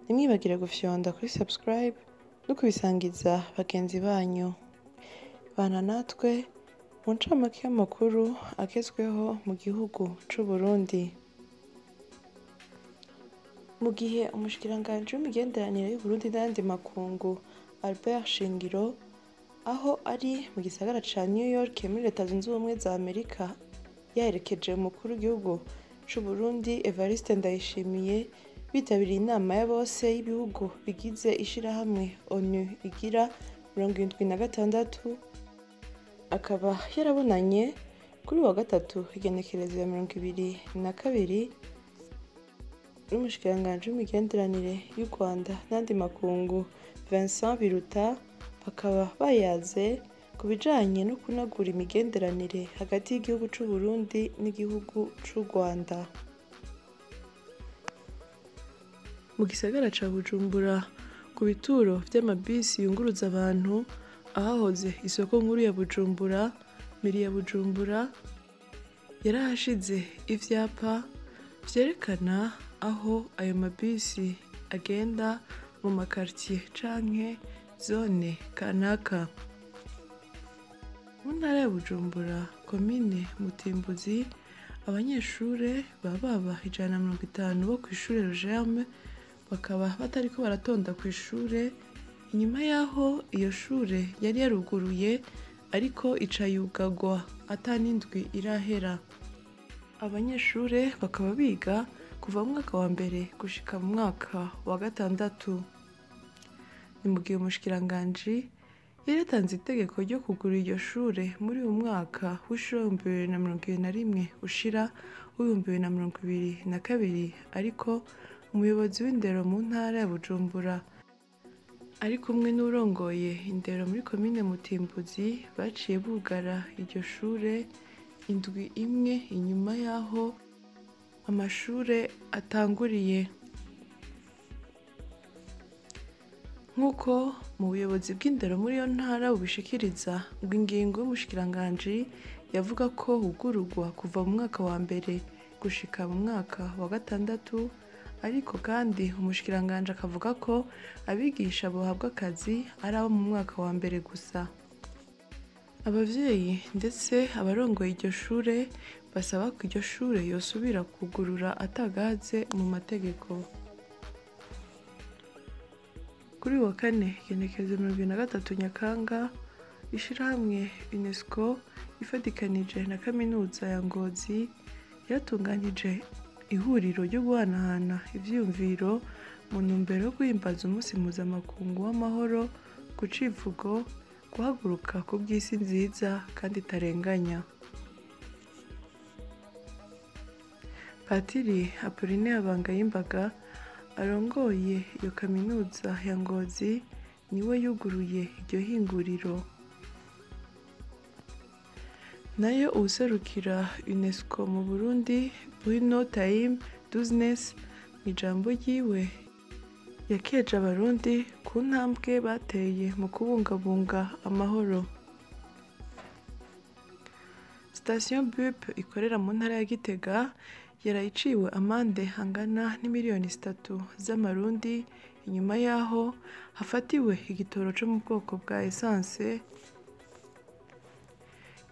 ntimwibagire gufyonda kuri subscribe no kubisangiza bagenzi banyu. Bana natwe mu ncamake y'amakuru agezweho mu gihugu c'u Burundi. Mu gihe umushikiranganji w'imigenderanire y'u Burundi n'ayandi makungu Albert Shingiro aho ari mu gisagara ca New York muri Leta Zunze Ubumwe za Amerika yaherekeje umukuru w'igihugu c'u Burundi Evariste Ndayishimiye bitabiriye inama ya bose y'ibihugu bigize ishirahamwe ONU igira 76, akaba yarabonanye kuri wa gatatu igenekerezo ya 22 n'umushikiranganji w'imigenderanire y'u Rwanda n'andi makungu Vincent Biruta, bakaba bayaze ku bijanye no kunagura imigenderanire hagati y'igihugu c'u Burundi n'igihugu c'u Rwanda. Mu gisagara ca Bujumbura ku bituro vy'amabisi yunguruza abantu ahahoze isoko nkuru ya Bujumbura, miri ya Bujumbura yarahashize ivyapa vyerekana aho ayo mabisi agenda mu makartier canke zone kanaka. Mu ntara ya Bujumbura, komine Mutimbuzi, abanyeshure baba 150 bo kw'ishure Rogerme bakaba batariko baratonda kw'ishure inyuma yaho iyo shure yari yaruguruye ariko ica yugagwa atanindwi irahera. Abanyeshure bakaba biga kuva mu mwaka wa mbere gushika mu mwaka wa gatandatu. Ni mu gihe umushikiranganji yatanze itegeko ryo kugura iryo shure muri uyu mwaka w'ishure 2021 ushira 2022, ariko umuyobozi w'indero mu ntara ya Bujumbura ari kumwe n'urongoye indero muri komine Mutimbuzi baciye bugara iryo shure indwi imwe inyuma yaho amashure atanguriye. Nk'uko mu buyobozi bw'indero muri iyo ntara bubishikiriza, ngo ingingo y'umushikiranganji yavuga ko hugururwa kuva mu mwaka wa mbere gushika mu mwaka wa gatandatu, ariko kandi umushikiranganji akavuga ko abigisha bohabwa akazi ari abo mu mwaka wa mbere gusa. Abavyeyi ndetse abarongoye iryo shure basaba ko iryo shure yosubira kugurura atagaze mu mategeko. Kuri wa kane igenekerezo 23 Nyakanga, ishirahamwe UNESCO ifadikanije na kaminuza ya Ngozi yatunganije ihuriro ryo guhanahana ivyiyumviro mu ntumbero yo guhimbaza umunsi mpuzamakungu w'amahoro ku civugo guhaguruka ku bw'isi nziza kandi itarenganya. Patiri Apollinaire Bangayimbaga arongoye iyo kaminuza ya Ngozi niwe yuguruye iryo hinguriro. Nayo uwuserukira UNESCO mu Burundi Bruno Taim Duznes mu ijambo ryiwe yakeje abarundi ku ntambwe bateye mu kubungabunga amahoro. Station BUP ikorera mu ntara ya Gitega yarayiciwe amande angana n'imiliyoni 3 z'amarundi inyuma yaho hafatiwe igitoro co mu bwoko bwa essence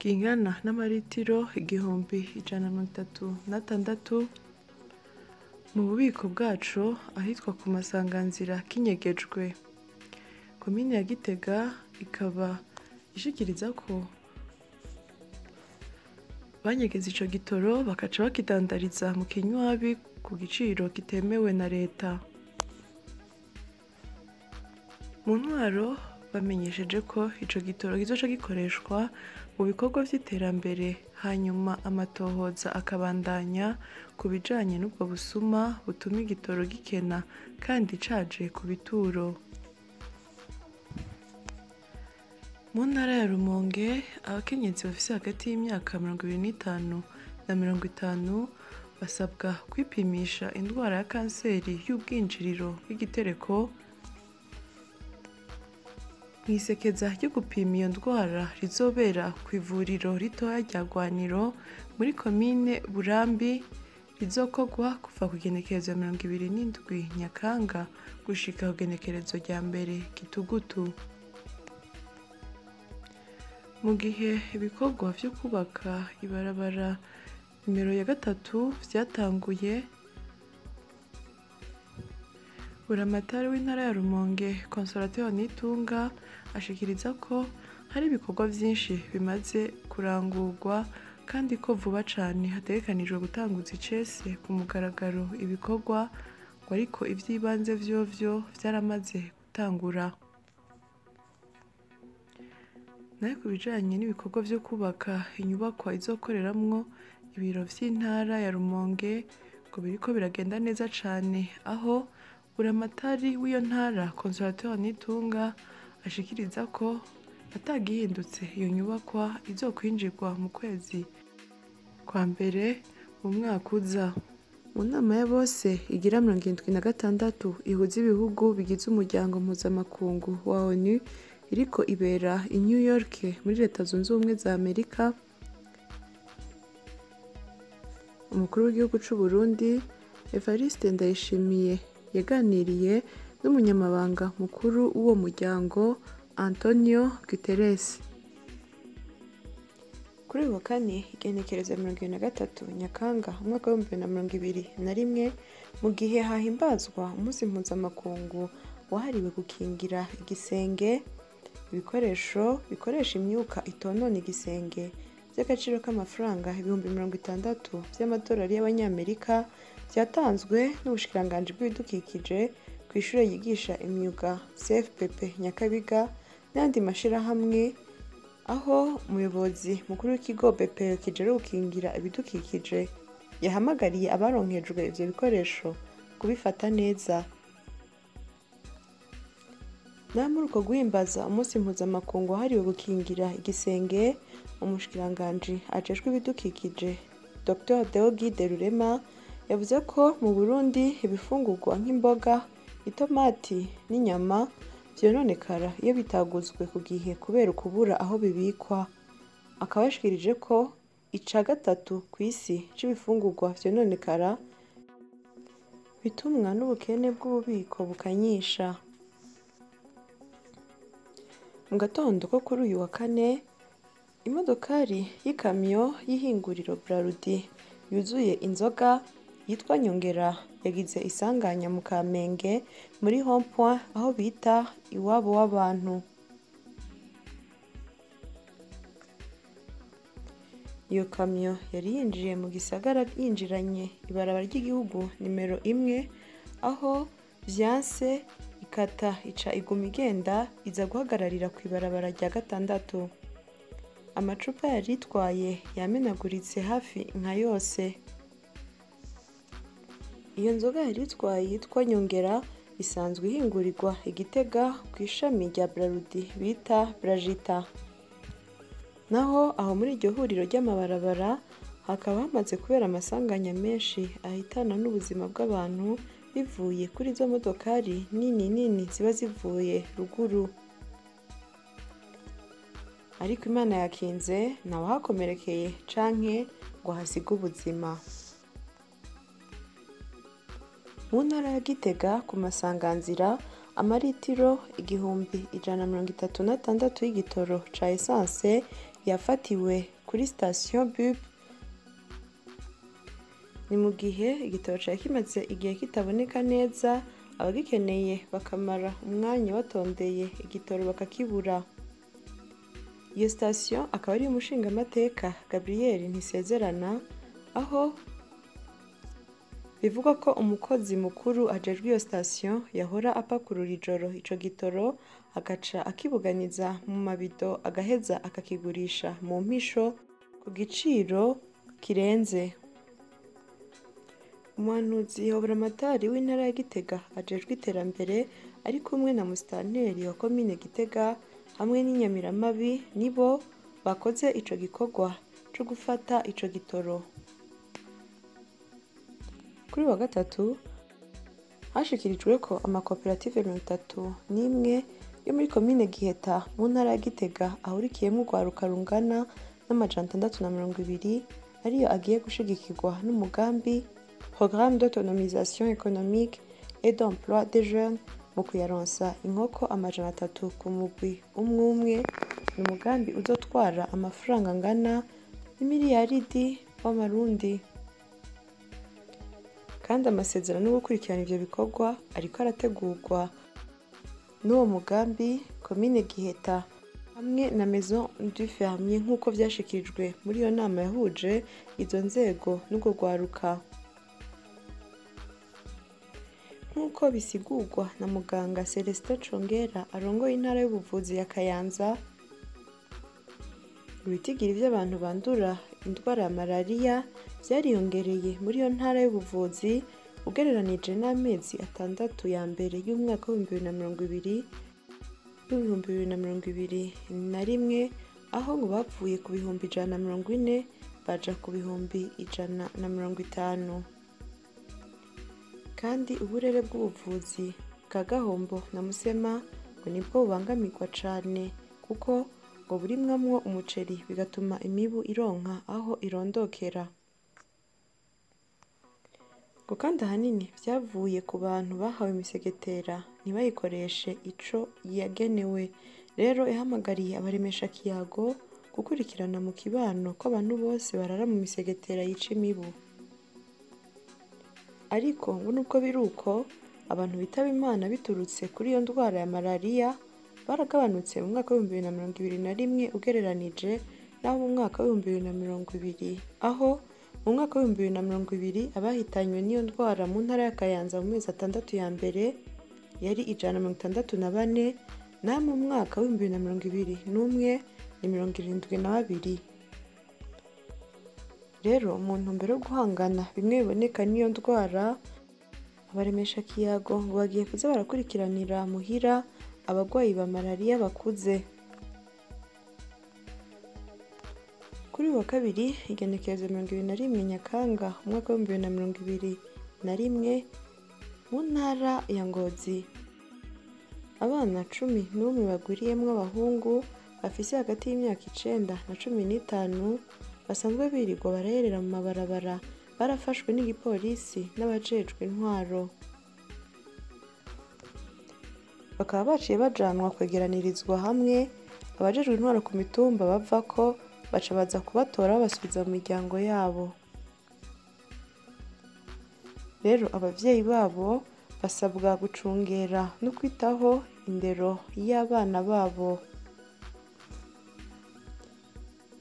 kingana n'amaritiro 136 mu bubiko bwaco ahitwa ku Masanganzira kinyegejwe. Komine ya Gitega ikaba ishikiriza ko banyegeza ico gitoro bakaca bakidandariza mu kinywabi ku giciro kitemewe na leta. Mu ntwaro bamenyesheje ko ico gitoro kizoca gikoreshwa mu bikorwa vy'iterambere, hanyuma amatohoza akabandanya ku bijanye n'ubwo busuma butuma igitoro gikena kandi caje ku bituro. Mu ntara ya Rumonge, abakenyezi bafise hagati y'imyaka 25 na 50 basabwa kwipimisha indwara ya kanseri y'ubwinjiriro bw'igitereko mwisekeza ryo gupima iyo ndwara rizobera ku ivuriro ritoya rya Gwaniro muri komine Burambi bizokorwa kuva ku igenekerezo 27 Nyakanga gushika ku igenekerezo rya 1 Gitugutu. Mu gihe ibikorwa vyo kubaka ibarabara nimero ya 3 vyatanguye, Buramatari w'intara ya Rumonge Consolateur Nitunga ashikiriza ko hari ibikorwa vyinshi bimaze kurangurwa kandi ko vuba cane hategekanijwe gutanguza icese ku mugaragaro ibikorwa, ngo ariko ivy'ibanze vyovyo vyaramaze gutangura. Nayo ku bijanye n'ibikorwa vyo kubaka inyubakwa izokoreramwo ibiro vy'intara ya Rumonge ngo biriko biragenda neza cane, aho Buramatari w'iyo ntara Consolateur Nitunga ashikiriza ko atagihindutse iyo nyubakwa izokwinjirwa mu kwezi kwa mbere mu mwaka uza. Mu nama ya bose igira 76 ihuza ibihugu bigize umuryango mpuzamakungu wa ONU iriko ibera i New York muri Leta Zunze Ubumwe za Amerika, umukuru w'igihugu c'u Burundi Evariste Ndayishimiye yaganiriye n'umunyamabanga mukuru w'uwo muryango Antonio Guterres. Kuri uyu wa kane igenekerezo 23 Nyakanga umwaka wa 2021, mu gihe hahimbazwa umunsi mpuzamakungu wahariwe gukingira igisenge, ibikoresho bikoresha imyuka itonona igisenge by'agaciro k'amafaranga 60,000 by'amadolari y'abanyamerika byatanzwe n'ubushikiranganji bw'ibidukikije ku ishure yigisha imyuga CFPP Nyakabiga n'andi mashirahamwe, aho umuyobozi mukuru w'ikigo BPO kijejwe gukingira ibidukikije yahamagariye abaronkejwe ivyo bikoresho kubifata neza. Muri uko guhimbaza umunsi mpuzamakungu wahariwe gukingira igisenge, umushikiranganji ajejwe ibidukikije Dr Deogide Rurema yavuze ko mu Burundi ibifungurwa nk'imboga, itomati n'inyama vyononekara iyo bitaguzwe ku gihe kubera ukubura aho bibikwa. Akaba yashikirije ko ica 3 kw'isi c'ibifungurwa vyononekara bitumwa n'ubukene bw'ububiko bukanyisha. Mu gatondo ko kuri uyu wa kane, imodokari y'ikamyo y'ihinguriro Braludi yuzuye inzoga yitwa Nyongera yagize isanganya mu Kamenge muri rond-point aho bita iwabo w'abantu. Iyo kamyo yari yinjiye mu gisagara yinjiranye ibarabara ry'igihugu nimero 1, aho vyanse ikata ica iguma igenda iza guhagararira ku ibarabara rya 6. Amacupa yari itwaye yamenaguritse hafi nka yose. Iyo nzoga yari itwaye yitwa Nyongera isanzwe ihingurirwa Igitega ku ishami rya Braludi bita Bragita. Naho aho muri iryo huriro ry'amabarabara hakaba hamaze kubera amasanganya menshi ahitana n'ubuzima bw'abantu bivuye kuri izo modokari nini ziba zivuye ruguru. Ariko Imana yakinze ntawe hakomerekeye canke ngo hasiga ubuzima. Mu ntara ya Gitega ku masanganzira amaritiro 136 y'igitoro ca essence yafatiwe kuri station BUB. Ni mu gihe igitoro cari kimaze igihe kitaboneka neza, abagikeneye bakamara umwanya batondeye igitoro bakakibura. Iyo station akaba ari umushingamateka Gabriel Ntisezerana, aho bivugwa ko umukozi mukuru ajejwe iyo station yahora apakurura ijoro ico gitoro agaca akibuganiza mu mabido agaheza akakigurisha mu mpisho ku giciro kirenze. Umuhanuzi wa Buramatari w'intara ya Gitega ajejwe iterambere ari kumwe na musitanteri wa komine Gitega hamwe n'inyamiramabi nibo bakoze ico gikorwa co gufata ico gitoro. Kuri wa gatatu hashikirijwe ko amakoperative 31 yo muri komine Giheta mu ntara ya Gitega ahurikiyemo urwaruka rungana n'amajana 620 ariyo agiye gushigikirwa n'umugambi programme d'autonomisation économique et d'emploi des jeunes mu kuyaronsa inkoko 300 ku mugwi umwe ni umugambi uzotwara amafaranga angana n'imiliyaridi w'amarundi, kandi amasezerano yo gukurikirana ivyo bikorwa ariko arategurwa n'uwo mugambi komine Giheta hamwe na Maison du Fermier nk'uko vyashikirijwe muri iyo nama yahuje izo nzego n'ubwo rwaruka. Nk'uko bisigurwa na muganga Celestin Congera arongoye intara y'ubuvuzi ya Kayanza, ibitigiri vy'abantu bandura indwara ya malariya vyariyongereye muri iyo ntara y'ubuvuzi ugereranije n'amezi 6 ya mbere y'umwaka w'2020 n'2021, aho ngo bapfuye ku bihumbi 140 baja ku bihumbi 150. Kandi uburere bw'ubuvuzi bwa Gahombo na Musema ngo nibwo bubangamirwa cane kuko ngo burimwamwo umuceri bigatuma imibu ironka aho irondokera. Ngo kandi ahanini vyavuye ku bantu bahawe imisegetera ntibayikoreshe ico yagenewe. Rero ihamagariye abaremesha kiyago gukurikirana mu kibano ko abantu bose barara mu misegetera yica imibu. Ariko ngo nubwo biruko abantu bitaba Imana biturutse kuri iyo ndwara ya malariya baragabanutse mu mwaka w'2021 ugereranije naho mu mwaka w'2020, aho mu mwaka w'2020 abahitanywe n'iyo ndwara mu ntara ya Kayanza mu mezi 6 ya mbere yari 164, na mu mwaka w'2021 ni 72. Rero mu ntumbero yo guhangana bimwe biboneka n'iyo ndwara, abaremesha kiyago ngo bagiye kuza barakurikiranira muhira abagwayi ba malariya bakuze. Kuri wa kabiri igenekerezo 21 Nyakanga umwaka w'2021 mu ntara ya Ngozi, abana 11 bagwiriyemwo abahungu bafise hagati y'imyaka 9 na 15 basanzwe birirwa barerera mu mabarabara barafashwe n'igipolisi n'abajejwe intwaro, bakaba baciye bajanwa kwegeranirizwa hamwe. Abajejwe intwaro ku mitumba bavako baca baza kubatora babasubiza mu miryango yabo. Rero abavyeyi babo basabwa gucungera no kwitaho indero y'abana babo.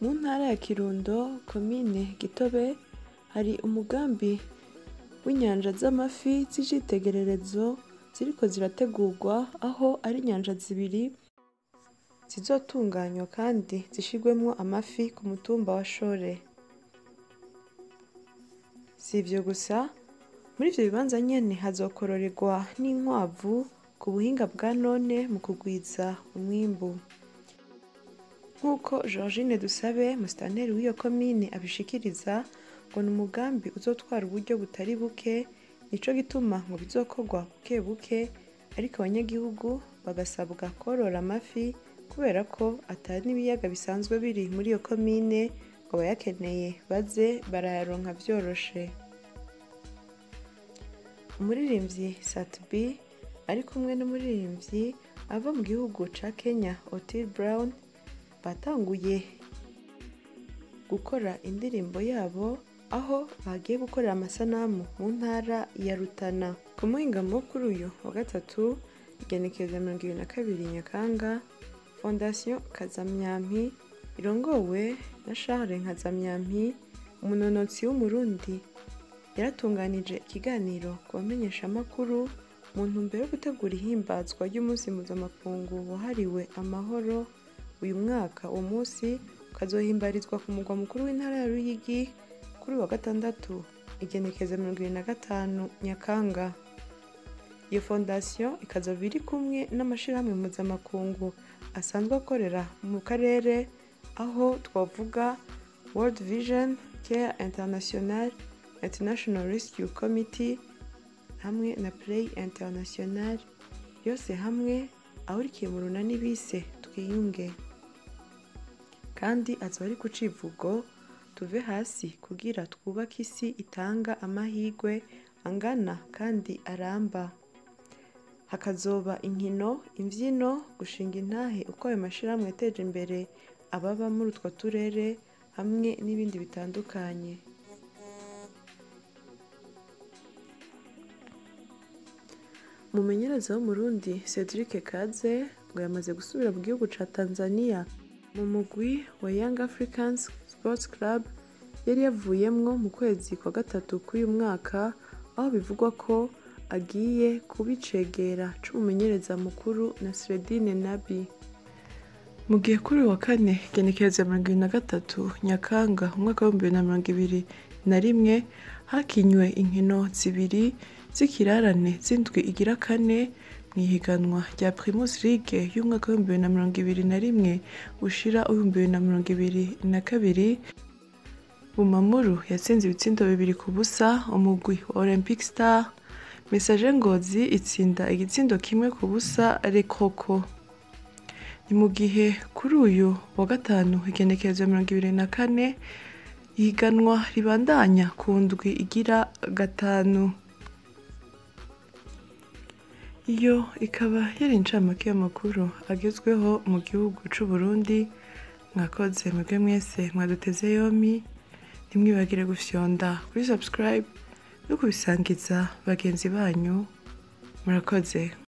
Mu ntara ya Kirundo komine Gitobe hari umugambi w'inyanja z'amafi z'icitegererezo ziriko zirategurwa, aho ari inyanja zibiri zizotunganywa kandi zishirwemwo amafi ku mutumba wa Shore. Si ivyo gusa, muri ivyo bibanza nyene hazokororerwa n'inkwavu ku buhinga bwa none mu kugwiza umwimbu. Nk'uko Georgine Dusabe musitanteri w'iyo komine abishikiriza, ngo ni umugambi uzotwara uburyo butari buke, nico gituma ngo bizokorwa buke buke, ariko abanyagihugu bagasabwa korora amafi kubera ko atari n'ibiyaga bisanzwe biri muri iyo komine ngo bayakeneye baze barayaronka vyoroshe. Umuririmbyi Sat-B ari kumwe n'umuririmbyi ava mu gihugu ca Kenya Otile Brown batanguye gukora indirimbo yabo, aho bagiye gukorera amasanamu mu ntara ya Rutana. Ku muhingamo kuri uyu wa gatatu igenekerezo 22 Nyakanga, Fondation Kazamyampi irongowe na Charles Nkazamyampi, umunonotsi w'umurundi, yaratunganije ikiganiro ku bamenyeshamakuru mu ntumbero yo gutegura ihimbazwa ry'umunsi mpuzamakungu wahariwe amahoro. Uyu mwaka uwo munsi ukazohimbarizwa ku mugwa mukuru w'intara ya Ruyigi kuri wa gatandatu igenekerezo 25 Nyakanga. Iyo fondation ikazoba iri kumwe n'amashirahamwe mpuzamakungu asanzwe akorera mu karere, aho twavuga World Vision, Care International, International Rescue Committee hamwe na Play International, yose hamwe ahurikiye mu runani bise Twiyunge. Kandi azoba ari ku civugo tuve hasi kugira twubake isi itanga amahirwe angana kandi aramba. Hakazoba inkino, imvyino, gushinga intahe uko ayo mashirahamwe yateje imbere ababa muri utwo turere hamwe n'ibindi bitandukanye. Umumenyereza w'Umurundi Cedric Kaze ngo yamaze gusubira mu gihugu ca Tanzania mu mugwi wa Young Africans Sports Club yari yavuyemwo mu kwezi kwa gatatu k'uyu mwaka, aho bivugwa ko agiye kubicegera c'umumenyereza mukuru Nasreddine Nabi. Mu gihe kuri uyu wa kane igenekerezo 23 Nyakanga umwaka wa 2021 hakinywe inkino zibiri z'ikirarane z'indwi igira kane mw'ihiganwa rya Primus League y'umwaka wa 2021 ushira 2022. Bumamuru yatsinze ibitsindo 2-0 umugwi wa Olympic Star. Messager Ngozi itsinda igitsindo 1-0 Rekoko. Ni mu gihe kuri uyu wa gatanu igenekerezo 24 ihiganwa ribandanya ku ndwi igira gatanu. Iyo ikaba yari incamake y'amakuru agezweho mu gihugu c'u Burundi. Mwakoze mwebwe mwese mwaduteze yompi, ntimwibagire gufyonda kuri subscribe no kubisangiza bagenzi banyu. Murakoze.